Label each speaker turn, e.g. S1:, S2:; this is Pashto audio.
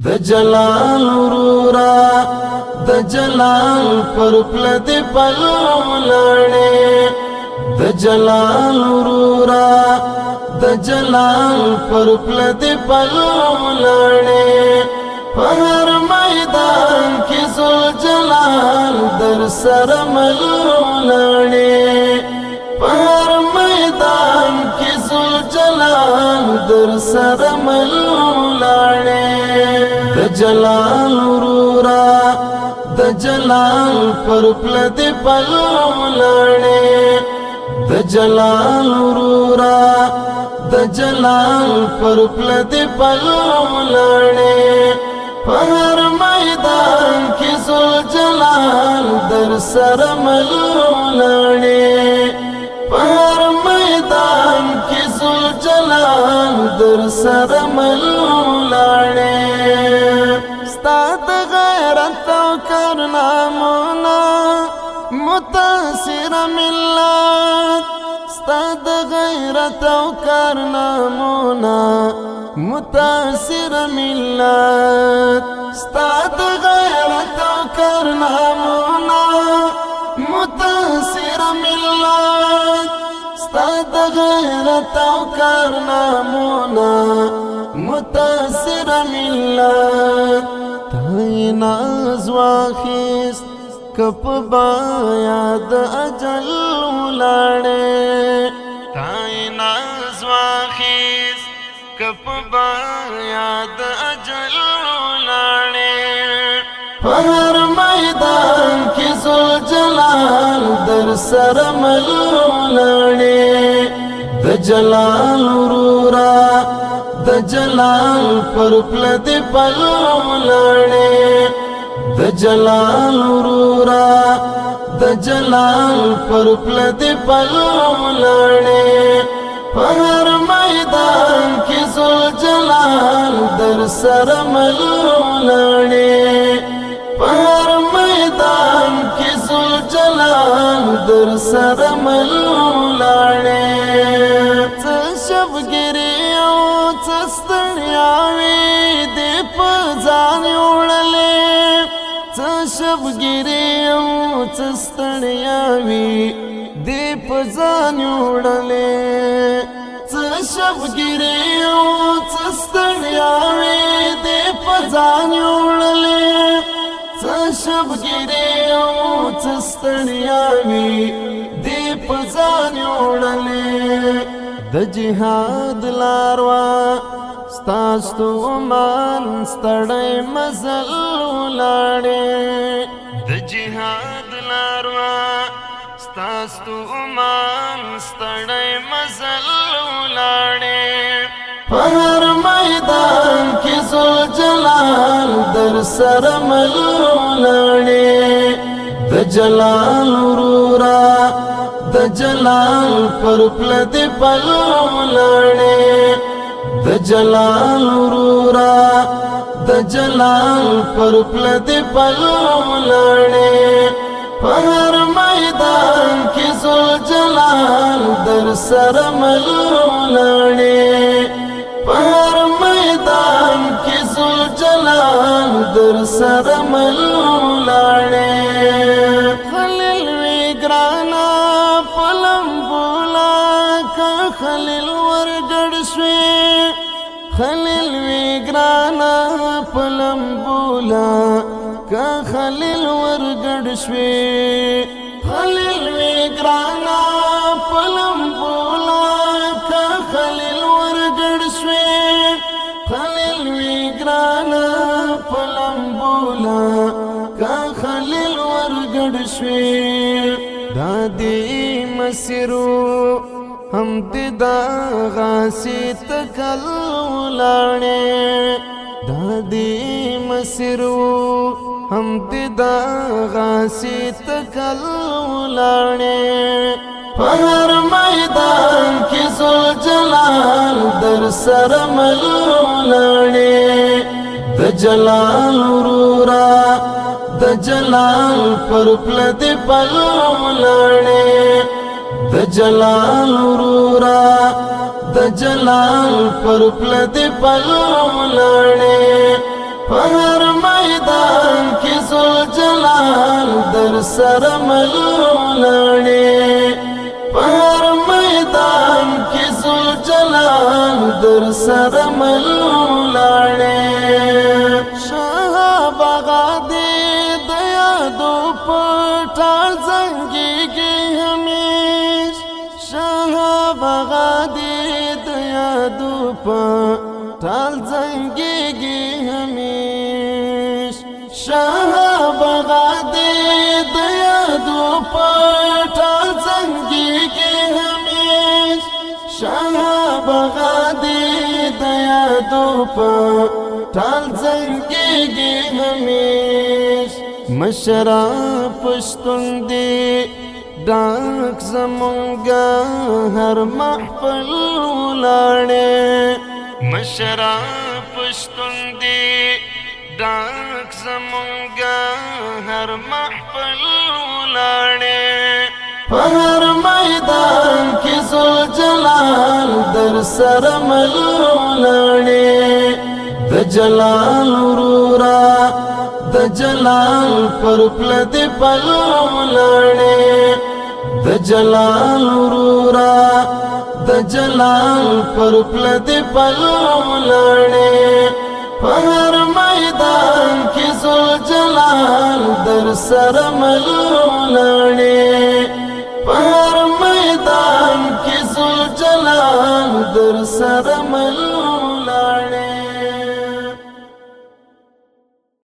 S1: د جلال ورورا د جلال پر پلد پلولانے د جلال ورورا د جلال پر پلد پلولانے پر میدان کی ذل جلال در سر ملولانے پر میدان کی ذل جلال در سر ملولانے د جلال ورورا د جلال پر پلد پلولانے د جلال ورورا د جلال پر پلد پلولانے پر میدان کی ذل جلال در سر ملولانے پر میدان کی ذل جلال در سر ملولانے استاد غیرت و کرنامونا متاثر ملت استاد غیرت و کرنامونا متاثر ملت استاد غیرت و کرنامونا متاثر ملت استاد غیرت و کرنامونا متاثر ملت تای ناز واخیست کپ باید اجل ولاړې تای ناز واخیست کپ باید اجل ولاړې پر میدان کی ذل جلال در سر ملولانے د جلال ورورا د جلال پر پلد پلولانے د جلال ورورا د جلال پر پلد پلولانے پر میدان کی ذل جلال در سر ملولانے پر میدان کی ذل جلال در سر ملولانے شبگیری او چستړیاوي دې په ځان وړلې شبگیری او چستړیاوي دې په ځان وړلې شبگیری او چستړیاوي دې په ځان وړلې شبگیری او چستړیاوي دې په ځان وړلې د جهاد لاروا ستاسو مان ستړی مزل ولاړې د جهاد لاروا ستاسو مان ستړی مزل ولاړې پر میدان کی ذل جلال در سر ملولانے د جلال ورورا د جلال پر پلد پلولانے د جلال ورورا د جلال پر پلد پلولانے پر میدان کی ذل جلال در سر ملولانے پر میدان کی ذل جلال در سر ملولانے خلیل وی گرانا پلم بولا کا خلیل ورگڑ شوی خلیل وی گرانا پلم بولا کا خلیل ورگڑ شوی خلیل وی گرانا پلم بولا کا خلیل ورگڑ شوی خلیل وی گرانا پلم بولا کا خلیل ورگڑ شوی دادی مسیرو ہم دا غاسی تکل ولانے دادی مسیرو ہم دا غاسی تکل ولانے پر میدان کی ذل جلال در سر ملولانے د جلال ورورا د جلال پر پلد پلولانے د جلال ورورا د جلال پر پلد پلولانے په هر میدان کې ذوالجلال در سره مل ولاړې په هر میدان کې ذوالجلال در سره مل ولاړې شهابغه دې د یادو په ټال زنګېږي همیش شهابغه دې د یادو په ټال زنګېږي همیش شهابغه دې د یادو په ټال زنګېږي همیش شهابغه دې د یادو په ټال زنګېږي همیش مشره پښتون دې ډاک زمونږه هر محفل ولاړې مشره پښتون دې ډاک زمونږه هر محفل ولاړې په هر میدان کې ذوالجلال در سره مل ولاړې د جلال ورورا د جلال پر پله دې پل ولاړې د جلال ورورا د جلال پر پله دې پل ولاړې په هر میدان کې ذوالجلال در سره مل ولاړې په هر میدان کې ذوالجلال در سره مل